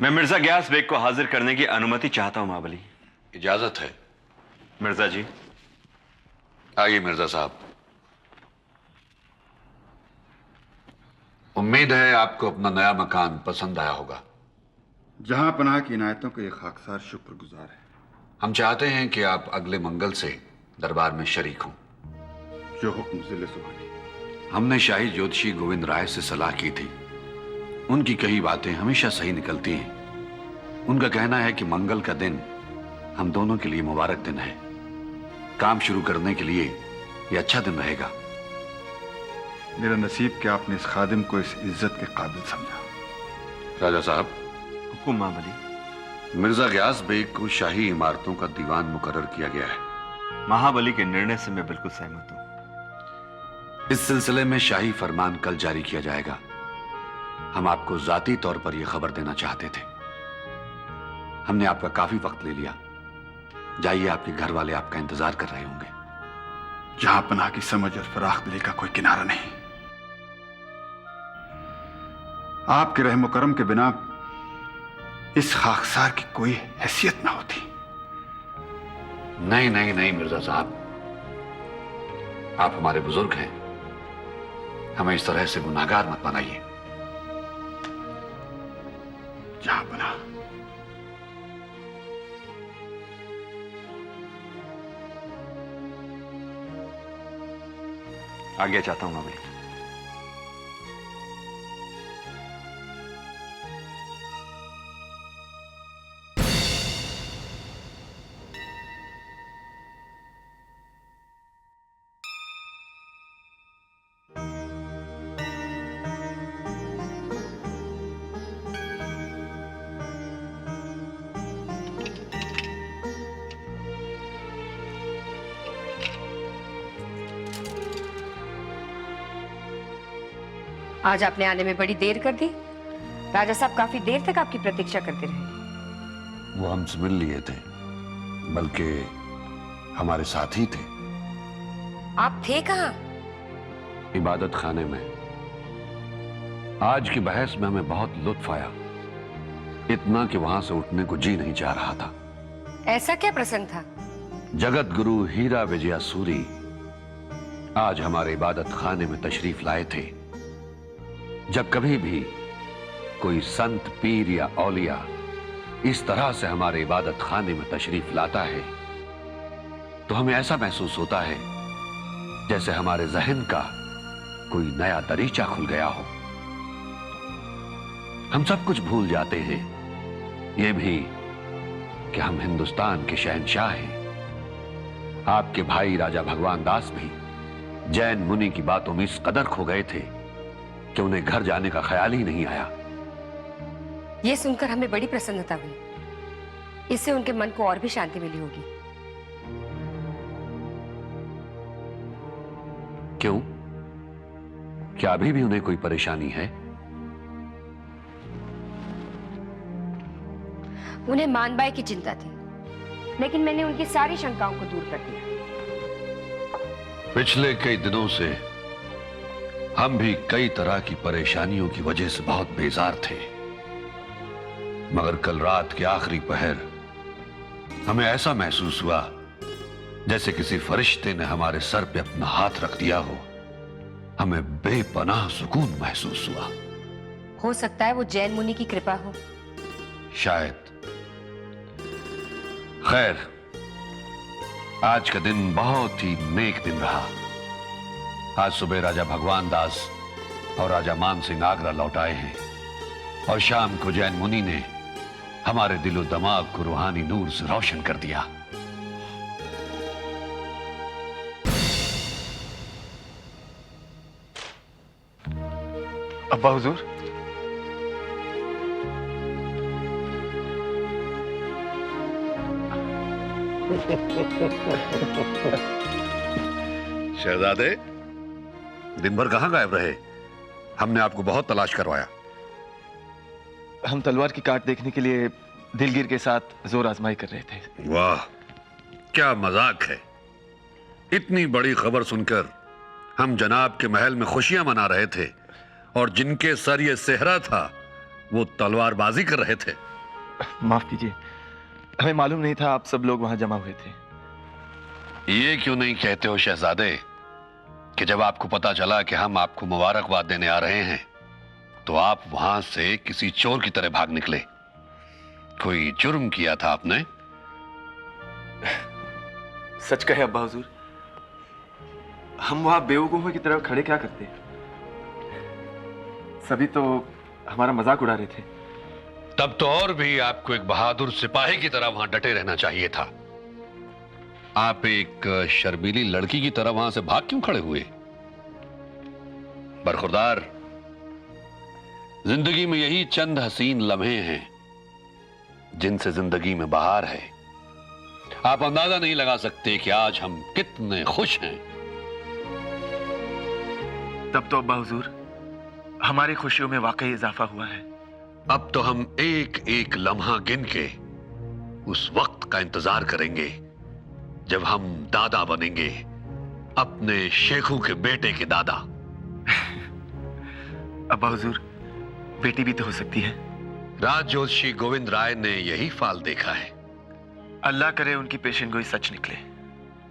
मैं मिर्जा गयास बेग को हाजिर करने की अनुमति चाहता हूं महाबली। इजाजत है। मिर्जा जी। आइए मिर्जा साहब। उम्मीद है आपको अपना नया मकान पसंद आया होगा। जहां पनाह की इनायतों का ये खाकसार शुक्रगुजार है। हम चाहते हैं कि आप अगले मंगल से दरबार में शरीक हों। जो हुक्म ज़िले सुहानी। हमने शाही ज्योतिषी गोविंद राय से सलाह की थी। उनकी कई बातें हमेशा सही निकलती हैं। उनका कहना है कि मंगल का दिन हम दोनों के लिए मुबारक दिन है। काम शुरू करने के लिए यह अच्छा दिन रहेगा। मेरा नसीब कि आपने इस खादिम को इस इज्जत के काबिल समझा। राजा साहब। हुकुम महाबली। मिर्जा गयास बेग को शाही इमारतों का दीवान मुकर्रर किया गया है। महाबली के निर्णय से मैं बिल्कुल सहमत हूं। इस सिलसिले में शाही फरमान कल जारी किया जाएगा। हम आपको जाती तौर पर यह खबर देना चाहते थे। हमने आपका काफी वक्त ले लिया। जाइए, आपके घर वाले आपका इंतजार कर रहे होंगे। जहां पनाह की समझ और फराख दिली का कोई किनारा नहीं। आपके रहम करम के बिना इस खाकसार की कोई हैसियत ना होती। नहीं नहीं नहीं मिर्जा साहब, आप हमारे बुजुर्ग हैं। हमें इस तरह से गुनाहगार मत बनाइए। जहां पनाह। आगे चाहता हूं महाबली। आज आपने आने में बड़ी देर कर दी। राजा साहब काफी देर तक आपकी प्रतीक्षा करते रहे। वो हमसे मिल लिए थे, बल्कि हमारे साथ ही थे। आप थे कहाँ? इबादत खाने में। आज की बहस में हमें बहुत लुत्फ आया, इतना कि वहां से उठने को जी नहीं चाह रहा था। ऐसा क्या प्रसंग था? जगत गुरु हीरा विजया सूरी आज हमारे इबादत खाने में तशरीफ लाए थे। जब कभी भी कोई संत, पीर या औलिया इस तरह से हमारे इबादत खाने में तशरीफ लाता है तो हमें ऐसा महसूस होता है जैसे हमारे जहन का कोई नया दरीचा खुल गया हो। हम सब कुछ भूल जाते हैं, ये भी कि हम हिंदुस्तान के शहंशाह हैं। आपके भाई राजा भगवान दास भी जैन मुनि की बातों में इस कदर खो गए थे कि उन्हें घर जाने का ख्याल ही नहीं आया। यह सुनकर हमें बड़ी प्रसन्नता हुई। इससे उनके मन को और भी शांति मिली होगी। क्यों? क्या अभी भी उन्हें कोई परेशानी है? उन्हें मानबाई की चिंता थी, लेकिन मैंने उनकी सारी शंकाओं को दूर कर दिया। पिछले कई दिनों से हम भी कई तरह की परेशानियों की वजह से बहुत बेजार थे, मगर कल रात के आखिरी पहर हमें ऐसा महसूस हुआ जैसे किसी फरिश्ते ने हमारे सर पे अपना हाथ रख दिया हो। हमें बेपनाह सुकून महसूस हुआ। हो सकता है वो जैन मुनि की कृपा हो। शायद। खैर, आज का दिन बहुत ही नेक दिन रहा। आज सुबह राजा भगवान दास और राजा मान सिंह आगरा लौट आए हैं और शाम को जैन मुनि ने हमारे दिलो दिमाग को रूहानी नूर से रोशन कर दिया। अब्बा हुजूर। शहजादे, दिन भर कहां गायब रहे? हमने आपको बहुत तलाश करवाया। हम तलवार की काट देखने के लिए दिलगीर के साथ जोर आजमाई कर रहे थे। वाह, क्या मजाक है। इतनी बड़ी खबर सुनकर हम जनाब के महल में खुशियां मना रहे थे और जिनके सर ये सेहरा था वो तलवारबाजी कर रहे थे। माफ कीजिए, हमें मालूम नहीं था आप सब लोग वहां जमा हुए थे। ये क्यों नहीं कहते हो शहजादे कि जब आपको पता चला कि हम आपको मुबारकबाद देने आ रहे हैं तो आप वहां से किसी चोर की तरह भाग निकले? कोई जुर्म किया था आपने? सच कहे अब्बा हुजूर, हम वहां बेवकूफों की तरह खड़े क्या करते? सभी तो हमारा मजाक उड़ा रहे थे। तब तो और भी आपको एक बहादुर सिपाही की तरह वहां डटे रहना चाहिए था। आप एक शर्मीली लड़की की तरह वहां से भाग क्यों खड़े हुए? बरखुरदार, जिंदगी में यही चंद हसीन लम्हे हैं जिनसे जिंदगी में बहार है। आप अंदाजा नहीं लगा सकते कि आज हम कितने खुश हैं। तब तो अब्बा हुजूर हमारी खुशियों में वाकई इजाफा हुआ है। अब तो हम एक एक लम्हा गिन के उस वक्त का इंतजार करेंगे जब हम दादा बनेंगे, अपने शेखों के बेटे के दादा। अब्बा हुजूर, बेटी भी तो हो सकती है। राजज्योतिषी गोविंद राय ने यही फाल देखा है। अल्लाह करे उनकी पेशन गोई सच निकले।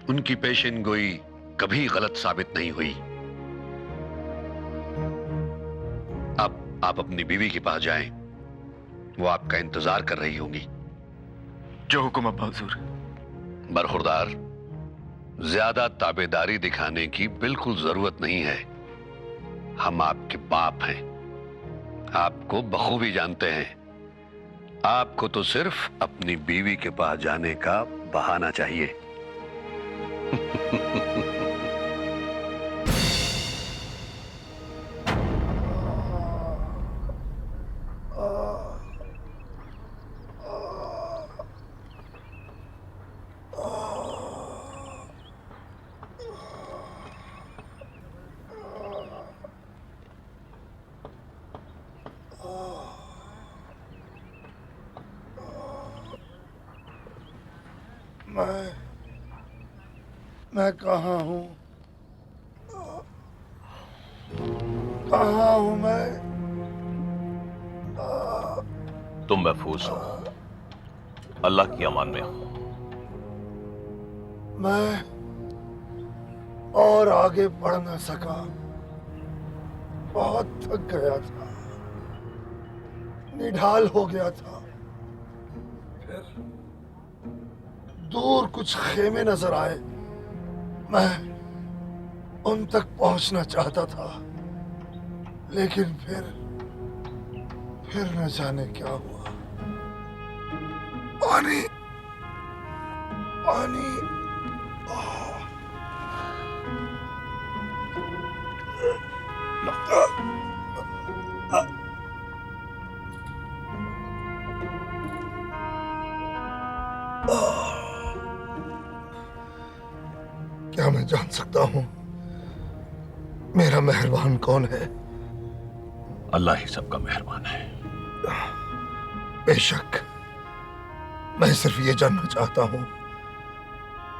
उनकी पेशन गोई कभी गलत साबित नहीं हुई। अब आप अपनी बीवी के पास जाएं, वो आपका इंतजार कर रही होंगी। जो हुक्म अब्बा हुजूर। बरखुरदार, ज्यादा ताबेदारी दिखाने की बिल्कुल जरूरत नहीं है। हम आपके बाप हैं, आपको बखूबी जानते हैं। आपको तो सिर्फ अपनी बीवी के पास जाने का बहाना चाहिए। मैं कहाँ हूँ? कहाँ हूँ मैं? तुम महफूज हो, अल्लाह की अमान में हो। मैं और आगे बढ़ न सका, बहुत थक गया था, निढाल हो गया था। फिर दूर कुछ खेमे नजर आए, मैं उन तक पहुंचना चाहता था, लेकिन फिर न जाने क्या हुआ। पानी पानी क्या मैं जान सकता हूं मेरा मेहरबान कौन है? अल्लाह ही सबका मेहरबान है। बेशक, मैं सिर्फ ये जानना चाहता हूं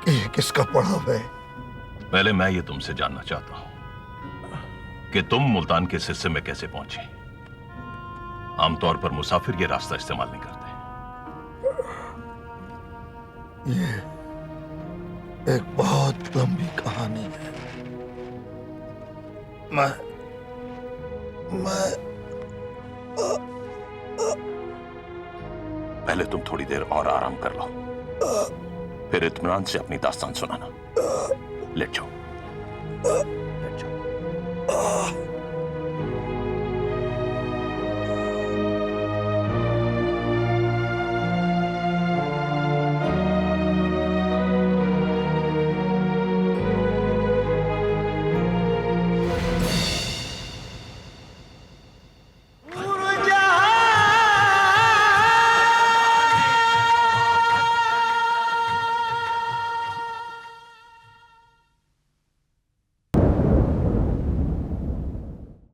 कि ये किसका पड़ाव है। पहले मैं ये तुमसे जानना चाहता हूं कि तुम मुल्तान के इस हिस्से में कैसे पहुंचे। आमतौर पर मुसाफिर ये रास्ता इस्तेमाल नहीं करते। ये एक बहुत लंबी कहानी है। मैं पहले तुम थोड़ी देर और आराम कर लो, फिर इत्मीनान से अपनी दास्तान सुनाना। लेट जाओ। आ,